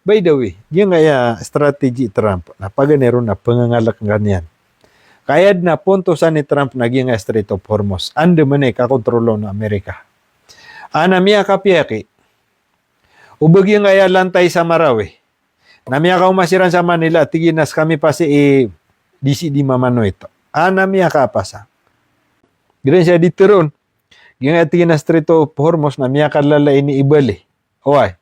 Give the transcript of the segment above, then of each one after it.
By the way, yung nga strategy Trump, na paganero na pangangalak ganyan. Kayad na puntosan ni Trump naging Strait of Hormuz. Ando man kakontrolo ng Amerika. Anamia kapiyaki, ubag yung nga lantay sa Marawi. Namia ka umasiran sa Manila, tiginas kami pa si disi di mamano ito. Anamia ka pasa. Ganyan siya ditiron. Yung nga tiginas Strait of Hormuz, namia ka lalay ni ibali. Oy.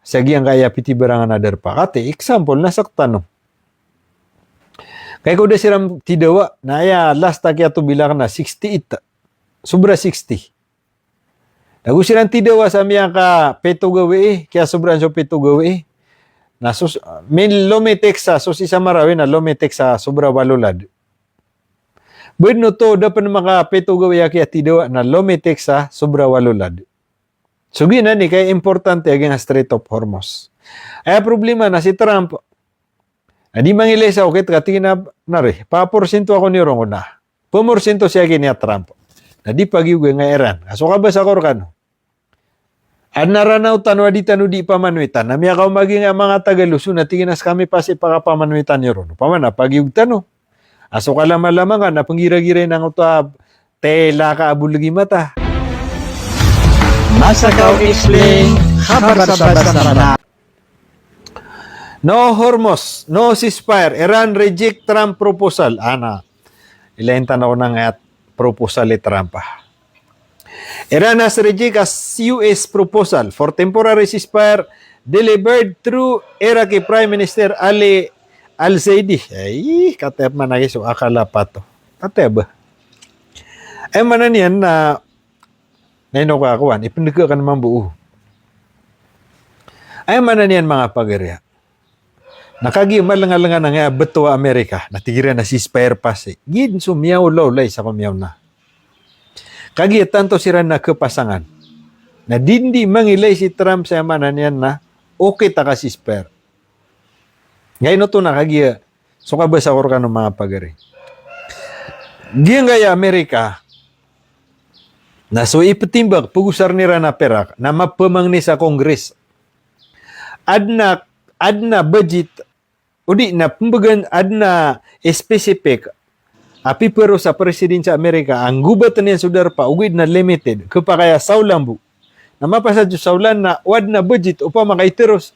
Sige ang kaya piti barangan nadar pa. Kati, example, nasaktan no. Kaya ko da siram tidawa, na last tagya to bilang na 68. Sobra 60. Nagu siram tidawa sa miya ka peto gawi kaya sobra so peto gawi na min lometek sa si sa Marawi na lometek sa sobra walulad. Bueno to, dapat maka peto gawi kaya tidawa na lometek sa sobra walulad. So gina ni kaya importante aging Strait of Hormuz. Ay problema na si Trump. Di mangilay sa ukit katina na rin. Pa-porsyento ako ni Rongo na. Pumorsyento siya niya Trump. Na di pagiugay nga Iran. Aso ka ba sa korkano? Ad naranaw tanwa di tanu di pamanuitan. Namiya ka maging mga Tagaluso na tinginas kami pa si pakapamanuitan ni Rongo. Pamana pagiug tanu. Aso ka lamang na pangira-giray ng utab. Tela ka abulagi mata. Masakaw Explain, kabar sa basa. No Hormuz, no ceasefire. Iran reject Trump proposal. Ana, ilayin tanaw na nga proposal ni Trump. Iran has reject as US proposal for temporary ceasefire delivered through Iraqi Prime Minister Ali Al-Zaidi. Ay, katep man na so akala pa to. Katep ba? Ay manan yan na naino ko akuan, ipinagka ka naman buo. Ay manan yan mga pagarya. Nakagimalangalangan na nga beto Amerika, natigiran na ceasefire pass eh. Gin sumiyaw lawlay sa kumiyaw na. Kagiatan to sira na kepasangan. Na dindi mangilay si Trump sa manan yan na okay ta ka ceasefire. Ngayon no to nakagiya. So kabasa ko ka ng mga pagari. Diyan gaya Amerika, na so ipatimbag, pugusar nira na perak, na mapamang ni sa Congress. Adna budget, udi na pumbagan, adna specific, api pero sa presiden sa Amerika, ang gubatan niya sudar pa, ugid na limited, kapakaya saulambu, na mapasad yung saulan na wad na budget, upa makaiteros,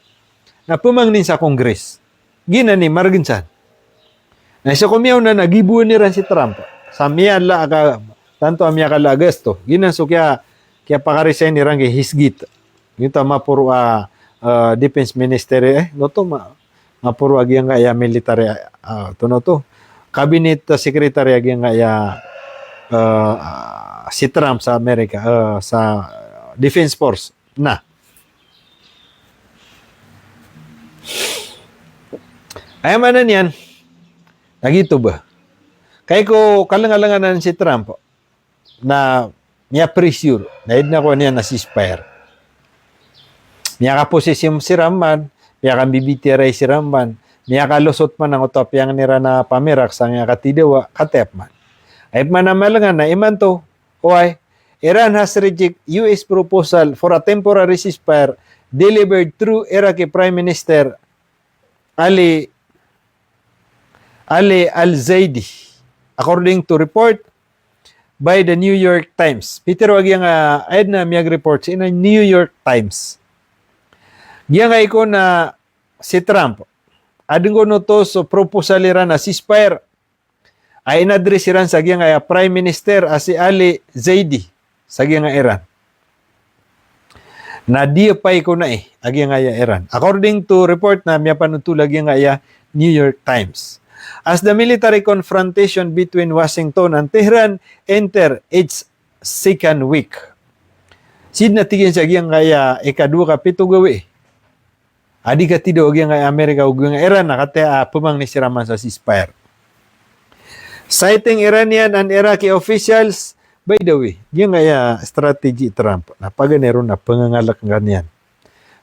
na pumangnin sa Congress. Gina ni Marginsan. Na isa kumiyaw na nagibuan ni rin si Trump, sa miyala ka, tanto amya kalagas to. Ginanso kaya pakaresign ni Rangge hisgit. Ito mapuro defense minister noto mapuro agi nga ya military to. Cabinet secretary agi nga ya si Trump sa Amerika sa defense force na. Ay manan yan. Nagito ba? Kaya ko kalangalanganan si Trump na niya pressure, na ko niya na ceasefire. Niya ka posisyon si Ramban, niya ka bibitiray si Ramban, niya ka lusot man ang utop yang nira na pamirak sa niya katidawa, katep man. Ay manamalangan na iman to, why? Iran has rejected US proposal for a temporary ceasefire delivered through Iraqi Prime Minister Ali Al-Zaidi. According to report by the New York Times. Peter, wag yung ayad na miyag report sa New York Times. Giyang ay ko na si Trump, ading ko no to so proposal iran na ceasefire, ay inadres iran sa giyang ay Prime Minister si Ali Zaidi sa giyang Iran. Na di pay ko na agiyang ay Iran. According to report na miya panutulag yung ay New York Times. As the military confrontation between Washington and Tehran enter its second week. Sid natigin sa giyang kaya ikadua ka pito gawi. Adi ka tido giyang kaya Amerika ug giyang Iran nakate pumang ni siraman sa ceasefire. Citing Iranian and Iraqi officials, by the way, giyang kaya strategy Trump na paganero na pangangalak ganyan.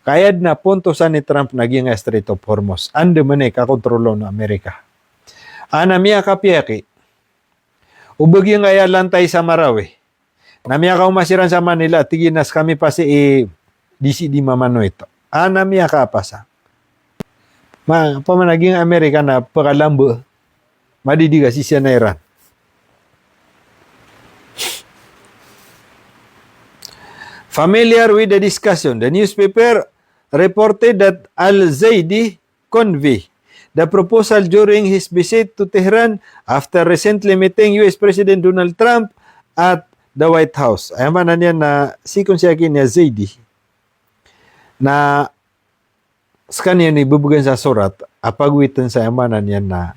Kayad na puntosan ni Trump na giyang Strait of Hormuz. Ando man kakontrolo ng Amerika. Anamia kapiyaki, ubag yung kaya lantay sa Marawi. Namia ka umasiran sa Manila, tiginas kami pa si disi di mamano ito. Anamia ka pasa. Pamanaging Amerika na pakalambo, madidiga si siya na Iran. Familiar with the discussion, the newspaper reported that Al-Zaidi conveyed the proposal during his visit to Tehran after recently meeting US President Donald Trump at the White House. Ayaman na niya na sikon siya niya Zaidi na sa kanya ni bubugan sa surat apagwitan sa amanan niya na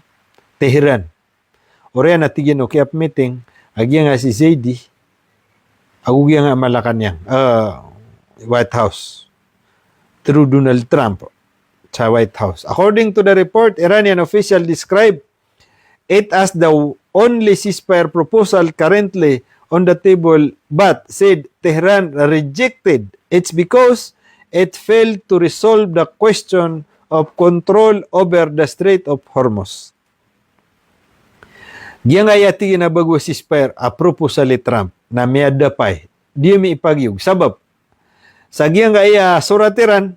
Tehran. Ore na tigin okay up meeting agya nga si Zaidi agugya nga Malacanang White House through Donald Trump sa White House. According to the report, Iranian official described it as the only ceasefire proposal currently on the table, but said Tehran rejected it because it failed to resolve the question of control over the Strait of Hormuz. Diyan nga yati na bago ceasefire a proposal ni Trump na miyadapay. Di mi ipagyug. Sabab, sa giyang nga iya suratiran,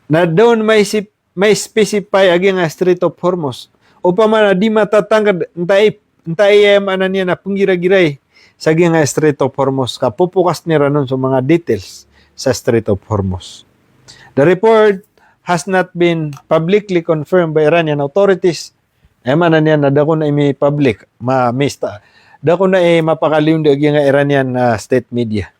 na doon may specify aging nga Strait of Hormuz. O pa man, di matatangkad, entay manan niya na panggira-giray sa giyang nga Strait of Hormuz. Kapupukas niya nun sa mga details sa Strait of Hormuz. The report has not been publicly confirmed by Iranian authorities. Manan niya na dako na imi public, mista. Dako na mapakaliw di aging nga Iranian state media.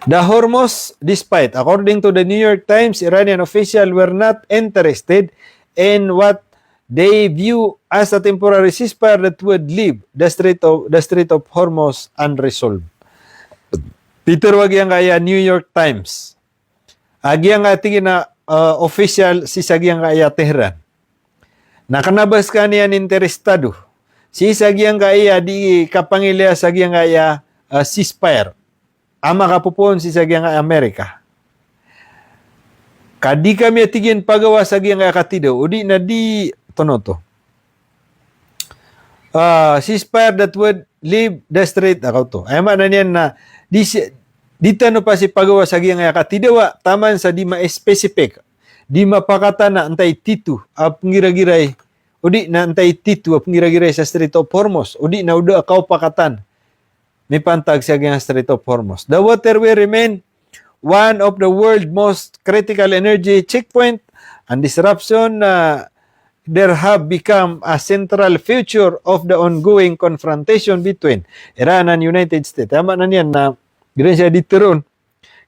The Hormuz, despite, according to the New York Times, Iranian officials were not interested in what they view as a temporary ceasefire that would leave the Strait of Hormuz unresolved. Peter wag yang kaya New York Times. Agyang tingin na official si sagyang kaya Tehran. Nakanabas ka niyan interesado. Si sagyang kaya di kapangilya sagyang kaya ceasefire. Ama kapupon si sagyang Amerika. Kadi kami tigin pagawa sagyang katido. Udi na di tonoto. Ceasefire that would leave the strait. Ako to. Ay na niyan na di tano pa si pagawa sagyang katidawa. Taman sa di ma-specific. Di mapakata na antay titu. Ap ngira-giray. Udi na antay titu. Ap ngira-giray sa Strait of Hormuz. Udi na udo akaw pakatan. May pantag sa Strait of Hormuz. The waterway remain one of the world's most critical energy checkpoint and disruption there have become a central feature of the ongoing confrontation between Iran and United States. Tama na niyan na ganyan siya dito ron.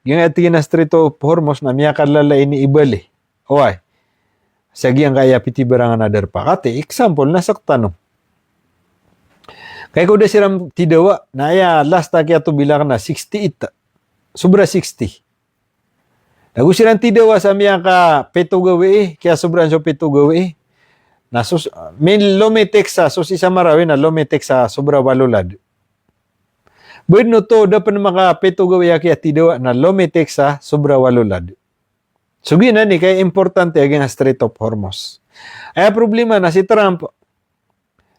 Ganyan na Strait of Hormuz na miyakal lalay ni Ibali. Oy, sagyang kaya pitibarang another pa. Kati, example, nasaktan no. Kaya ko da siram tidawa, na ya last kaya to bilang na 68. Sobra 60. Nagu siram tidawa sa miya ka peto gawi, kaya sobra so peto gawi. Na min lometek sa, so si Samarawi na lometek sa sobra walulad. Buwid no to, dapat maka peto gawi kaya tidawa na lometek sa sobra walulad. Sugi na ni, kaya importante aging Strait of Hormuz. Ay problema na si Trump,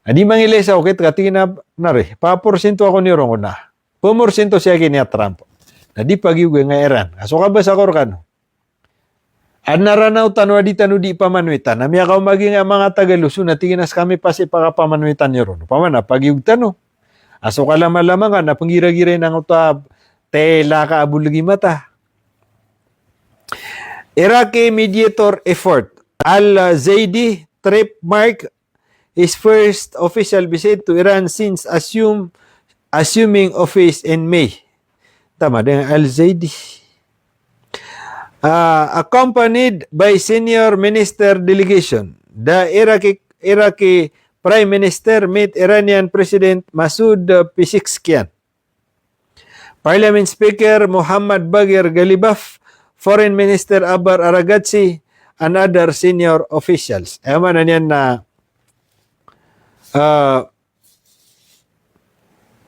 adi mangilay sa ukit, katingin na rin, pa-porsyento ako ni Rongo na. Pumorsyento siya kiniya Trump. Na di pagiugay nga Iran. Aso ka ba sa korkan? At naranaw tanwa di tanu di pamanwitan. Na miya ka maging mga Tagaluso na tinginas kami pa si pakapamanwitan ni Ron. Pamana, pagiug tanu. Aso ka lamang nga, napanggira-giray ng utab, tela ka abulagi mata. Iraqi mediator effort. Al-Zaidi trip mark his first official visit to Iran since assuming office in May. Tama din Al-Zaidi. Accompanied by senior minister delegation, the Iraqi Prime Minister met Iranian President Masoud Pezeshkian, Parliament Speaker Muhammad Bagher Ghalibaf, Foreign Minister Abar Araghchi, and other senior officials. Eman na niyan na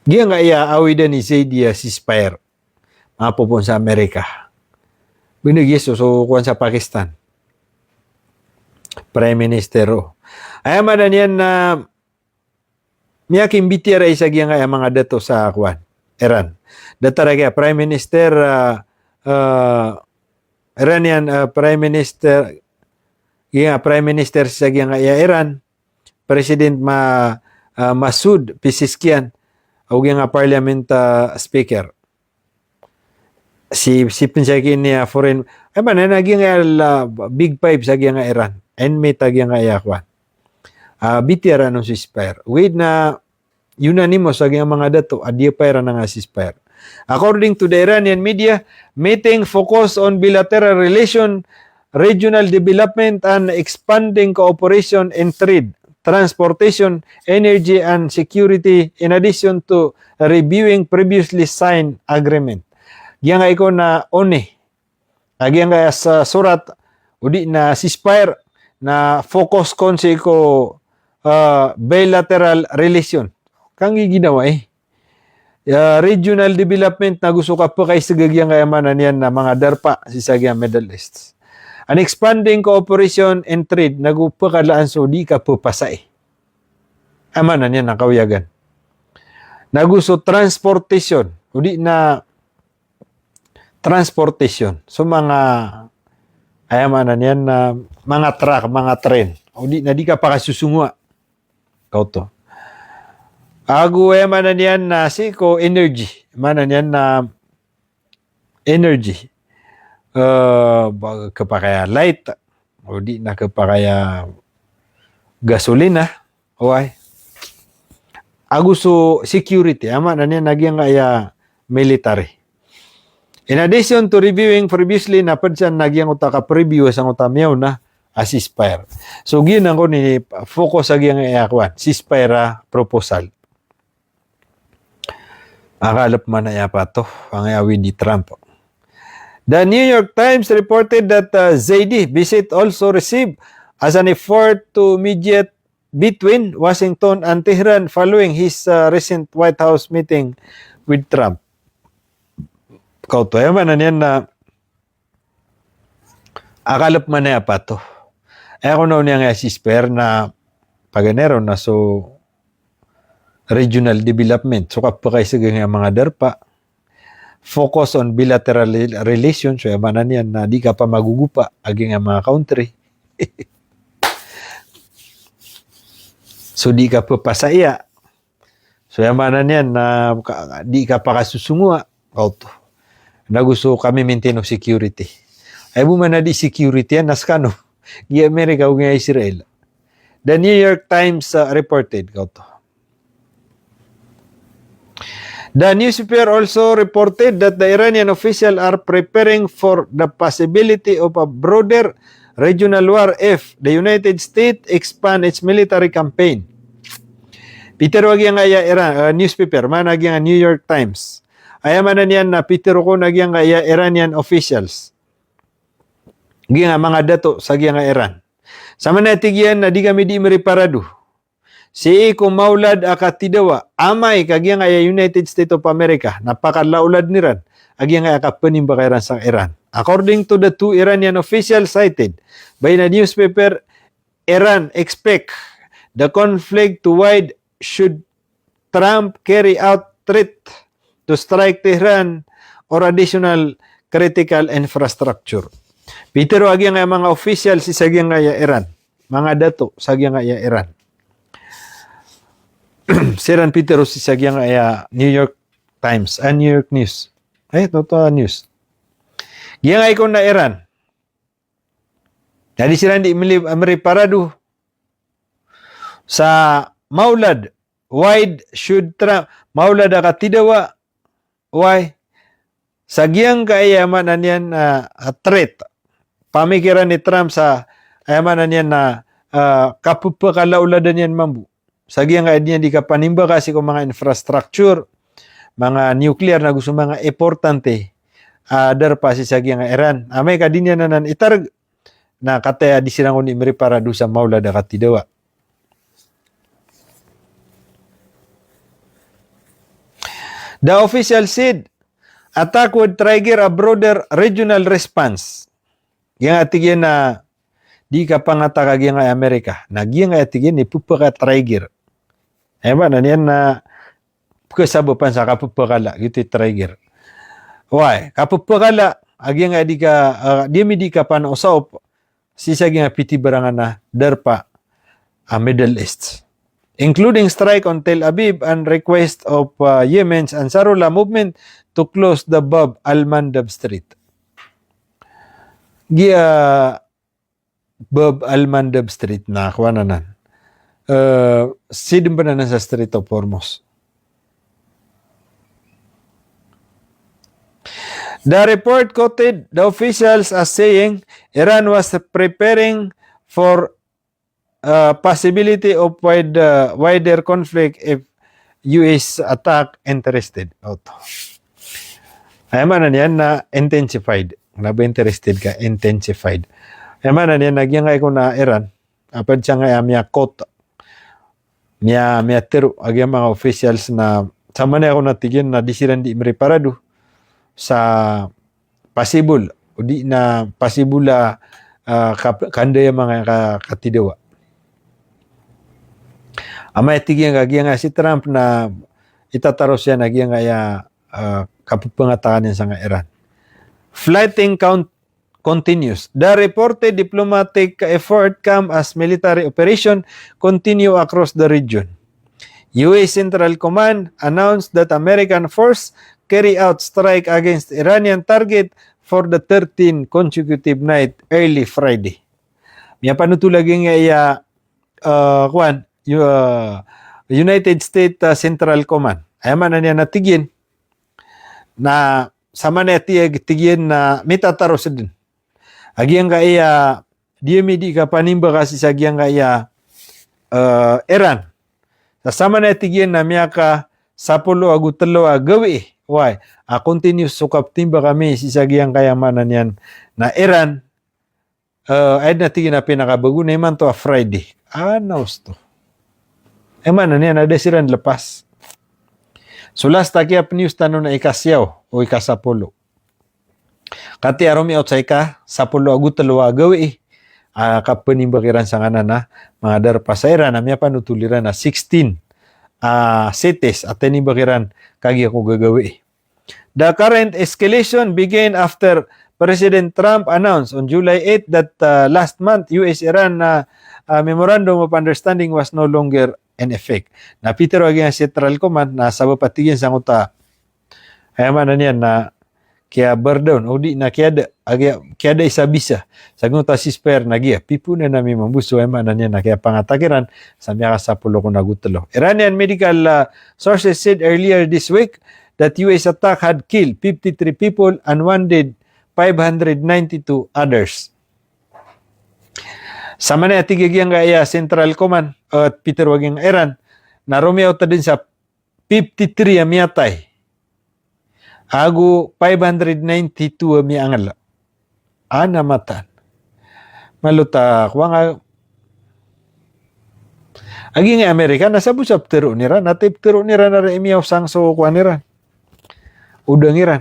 diyan nga awidan ni Zaidi ceasefire mapupon sa Amerika. Binigyeso so kuwan sa Pakistan. Prime Minister ay man niyan na miyaking bitira isa diyan nga mga dato sa kuwan Iran. Datara kaya Prime Minister Iranian Prime Minister, Prime Minister sa nga Iran, President Masoud Pezeshkian, o nga Parliament Speaker. Si pinsay niya foreign, ay man, naging big five sa nga Iran, and may tagya nga yakwan. Bitira ng ceasefire. With na unanimous sa mga dato, adiya pa na nga ceasefire. According to the Iranian media, meeting focus on bilateral relation, regional development, and expanding cooperation in trade, transportation, energy, and security, in addition to reviewing previously signed agreement. Diyan nga ikaw na one. Diyan nga sa surat, udi na ceasefire, na focus kon sa iko bilateral relation. Kang ginawa regional development na gusto ka pa kay sagagyan kayamanan yan na mga darpa si Sagyang Middle East. An expanding cooperation and trade nagupakalaan so di ka pupasay. Amanan yan ang kawiyagan. Nagusto transportation. Udi na transportation. So mga ayamanan yan na mga truck, mga train. Udi na di ka pa kasusunga. Kauto. Agu manan yan na siko energy. Manan yan na energy. Kapakaya light. O di na kapakaya gasolina. Okay. Agu so security. Manan yan nagyang kaya military. In addition to reviewing previously na padsan nagyang utaka preview sa utamiyaw na ceasefire. So ginang ko ni focus sa gyang iakwan. Ceasefire proposal. Akalap man na pa to ang awin ni Trump. The New York Times reported that Zaidi visit also received as an effort to mediate between Washington and Tehran following his recent White House meeting with Trump. Kauto man yan na akalap man na pa to. Ako na niya nga ceasefire na paganero na so regional development. So kapag kayo sa mga darpa, focus on bilateral relations. So yamanan yan na di ka pa magugupa aging mga country. So di ka pa pasaya. So yamanan yan na di ka pa kasusungwa. Kauto. Na gusto kami maintain of security. Ay buman na di security yan, naskano. Di Amerika o nga Israel. The New York Times reported. Kauto. The newspaper also reported that the Iranian officials are preparing for the possibility of a broader regional war if the United States expand its military campaign. Peter wag yang Iran newspaper man yang New York Times. Ayaman niyan na Peter ko nagyang Iranian officials. Giang mga dato sa giang Iran. Sama na tigyan na di kami di mariparado. Si Iko Maulad akatidawa, amay kagyang United States of America, napakalaulad niran, agyang akapanimba kairan sa Iran. According to the two Iranian officials cited by the newspaper, Iran expect the conflict to wide should Trump carry out threat to strike Tehran or additional critical infrastructure. Peter agyang mga officials sa agyang Iran, mga dato sa agyang Iran. Siran Peter si sagyang New York Times and New York News. Totoo news. Giyang ay ko na Iran. Jadi siran di Ameriparado sa Maulad. Wide should Trump. Maulad akatidawa. Why? Sagyang kaayamanan yan threat. Pamikiran ni Trump sa ayamanan yan na kapupakalauladan yan mambu. Sagyang nga niya di ka panimba kasi kung mga infrastructure, mga nuclear na gusto mga importante, dar pa si sagyang nga Iran. Amay ka din yan na itarag na kataya di silang ni Imri para do sa Maulad akatidawa. The official said, attack would trigger a broader regional response. Yang atigyan na di ka pangataka yang Amerika. Nagyang atigyan ni pupaka trigger. Ba na niyan na kasabupan sa kapupakala gitu trigger. Why? Kapupakala agi nga di mi ka pan usop sisagi nga piti barangan na derpa Middle East, including strike on Tel Aviv and request of Yemen's Ansarullah movement to close the Bab al-Mandab Street. Bab al-Mandab Street na kwananan. Sidin ba na sa Strait of Hormuz? The report quoted the officials as saying Iran was preparing for possibility of wider conflict if US attack interested. Ay man yan na intensified. Na ba interested ka? Intensified. Ay man yan nagyang ko na Iran. Apad siya nga miya kota. Miya tiro. Agyang mga officials na sama na ako natigyan na disiran di mreparado sa possible o di na possible kanda yung mga katidawa. Amay tigyan nga si Trump na itataros siya nagyang nga kapupangatakan niya sa nga Iran. Flighting count continues. The reported diplomatic effort come as military operation continue across the region. U.S. Central Command announced that American force carry out strike against Iranian target for the 13 consecutive night early Friday. Miya panutulagin nga United States Central Command. Ayaman na niya natigin na sama na tigin na mitataros din. Agyang nga di ka panimba kasi sa agyang nga Iran. Sama na tigin na miya ka 10 agutalo gawi. Why? Continuous sukap timba kami sisagyang kayamanan yan na Iran ay natigin na pinakabago na iman to a Friday. Naus to. Eman na niyan, ada siran lepas. Sulas takiap news tanong na ikasyaw o ikasapulo. Kati aromi out sa sapulo agutalo gawi. Kapanimbakiran sa nganan na mga darpasayran na miya panutuliran na 16 cities at tinimbakiran kagi ako gagawi. The current escalation began after President Trump announced on July 8 that last month US-Iran Memorandum of Understanding was no longer in effect. Na Peter agi ang Central Command na sa patigin sa nguta. Ay man na niyan na kaya burdown o di na kaya da isa bisa sa nguta sisper na giya pipo na nami mambuso ay man na niyan na kaya pangatakiran sa miya sa pulo ko nagutalo. Iranian medical sources said earlier this week that US attack had killed 53 people and wounded 592 others. Sama na tigigyan nga Central Command at Peter waging Iran na rumyaw ta din sa 53 amiyatay. Agu 592 mi angala. Matan. Maluta kuwang agi nga Amerika nasa busap tiro nira natip tiro nira na imiyaw sangso kuan nira. Udang Iran.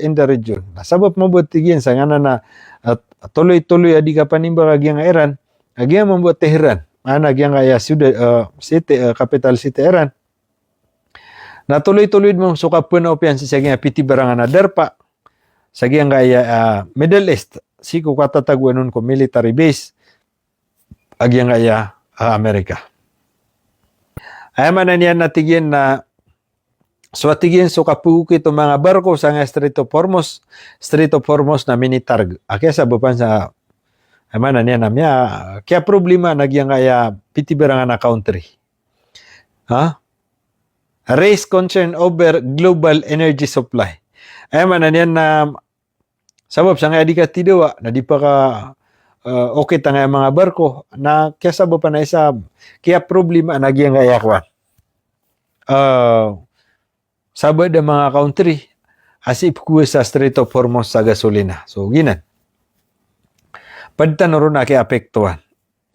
In the region. Nasabot mabuot tigyan sa ngana na tuloy-tuloy adi ka panimba agi nga Iran. Agi nga mabuot Tehran. Agi nga city, capital city Iran. Na tuloy-tuloy mo sukapun na opian sa nga piti barangan na derpa. Sa nga Middle East. Siku katatagwan nun ko military base. Agi nga Amerika. Ayaman na niyan natigyan na tigyan kapuki itong mga barko sa nga Strait of Hormuz na minitarg. Kaya sa bupan sa ayaman na niyan na miya. Kaya problema nagyang piti barangan na country. Raise concern over global energy supply. Ayaman na niyan na sabab sa nga di ka tidawa na di pa ka okay ta nga mga barko na kaya sabab pa na isa kaya problema nagyang kwan. Sabad ang mga country asip kuwa sa Strait of Hormuz sa gasolina. So, ginan. Padta na ron na apektuhan.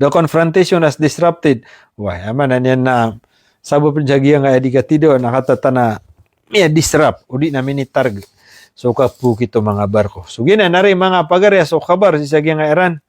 The confrontation has disrupted. Why? Aman na niyan na sabab jagi nga di katido nakatatana miya disrupt o di na minitarg. So, kapu kito mga barko. So, ginan na rin mga pagarya. So, kabar si sagi nga Iran.